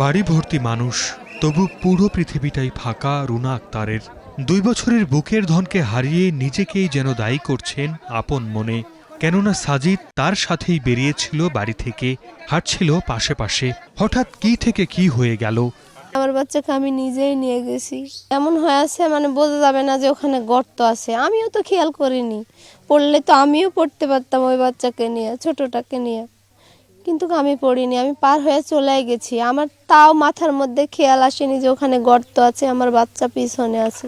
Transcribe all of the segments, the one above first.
বাড়ি ভর্তি মানুষ, তবু পুরো পৃথিবীটাই ফাঁকা রুনা আক্তারের। 2 বছরের বুকের ধনকে হারিয়ে নিজেকেই যেন দায়ী করছেন আপন মনে। কেননা সাজিদ তার সাথেই বেরিয়েছিল বাড়ি থেকে, হাঁটছিল পাশে পাশে। হঠাৎ কি থেকে কি হয়ে গেল। আমার বাচ্চাকে আমি নিজেই নিয়ে গেছি। এমন হয়ে আছে মানে বোঝা যাবে না যে ওখানে গর্ত আছে। আমিও তো খেয়াল করিনি, পড়লে তো আমিও পড়তে পারতাম ওই বাচ্চাকে নিয়ে, ছোটটাকে নিয়ে, কিন্তু আমি পড়িনি। আমি পার হয়ে চলে গেছি, আমার তাও মাথার মধ্যে খেয়াল আসেনি যে ওখানে গর্ত আছে, আমার বাচ্চা পিছনে আছে।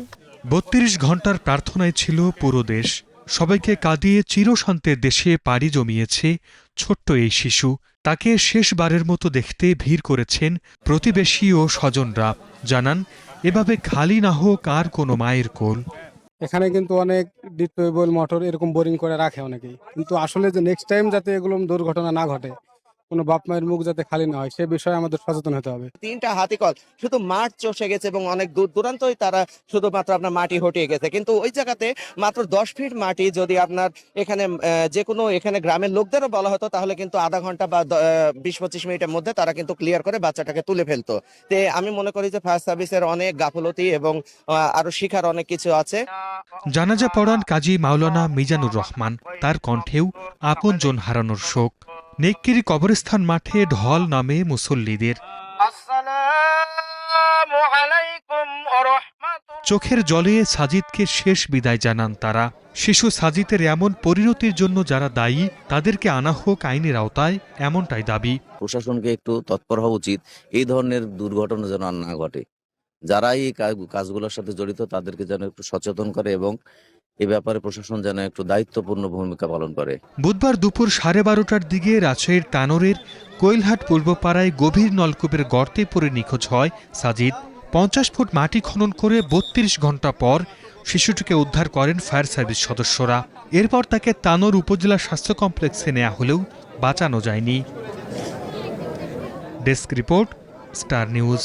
32 ঘন্টার প্রার্থনায় ছিল পুরো দেশ। সবাইকে কাঁদিয়ে চিরশান্তের দেশে পাড়ি জমিয়েছে ছোট্ট এই শিশু। তাকে শেষবারের মতো দেখতে ভিড় করেছেন প্রতিবেশী ও স্বজনরা। জানান, এভাবে খালি না হোক আর কোনো মায়ের কোল। এখানে কিন্তু অনেক ডিপ টিউবওয়েল মোটর এরকম বোরিং করে রাখে অনেকেই, কিন্তু আসলে যে নেক্সট টাইম যাতে এগুলো দুর্ঘটনা না ঘটে, কোনো বাপ মায়ের মুখ যাতে খালি না হয়, সে বিষয়ে আমাদের সচেতন হতে হবে। 3টা হাতিকল শুধু মাঠ চষে গেছে এবং অনেক দূর দূরান্তই তারা শুধুমাত্র আপনার মাটি হটিয়ে গেছে, কিন্তু ওই জায়গাতে মাত্র 10 ফিট মাটি যদি আপনার এখানে যে কোনো এখানে গ্রামের লোকদেরও বলা হতো, তাহলে কিন্তু আধা ঘন্টা বা 20-25 মিনিটের মধ্যে তারা কিন্তু ক্লিয়ার করে বাচ্চাটাকে তুলে ফেলতো। তে আমি মনে করি যে ফায়ার সার্ভিসের অনেক গাফলতি এবং আরো শিখার অনেক কিছু আছে। জানাজা পড়ান কাজী মাওলানা মিজানুর রহমান। তার কণ্ঠেও আপনজন হারানোর শোক। নেককিরি কবরস্থান মাঠে ঢল নামে মুসল্লিদের। চোখের জলে সাজিদকে শেষ বিদায় জানান তারা। শিশু সাজিদের এমন পরিণতির জন্য যারা দায়ী, তাদেরকে আনা হোক আইনের আওতায়, এমনটাই দাবি। প্রশাসনকে একটু তৎপর হওয়া উচিত, এই ধরনের দুর্ঘটনা যেন আর না ঘটে। যারা এই কাজগুলোর সাথে জড়িত তাদেরকে যেন একটু সচেতন করে এবং এ ব্যাপারে প্রশাসন যেন একটু দায়িত্বপূর্ণ ভূমিকা পালন করে। বুধবার দুপুর 12:30টার দিকে রাজশাহীর তানোরের কোয়েলহাট পূর্বপাড়ায় গভীর নলকূপের গর্তে পড়ে নিখোঁজ হয় সাজিদ। 50 ফুট মাটি খনন করে 32 ঘন্টা পর শিশুটিকে উদ্ধার করেন ফায়ার সার্ভিস সদস্যরা। এরপর তাকে তানোর উপজেলা স্বাস্থ্য কমপ্লেক্সে নেওয়া হলেও বাঁচানো যায়নি। Desk report, star news.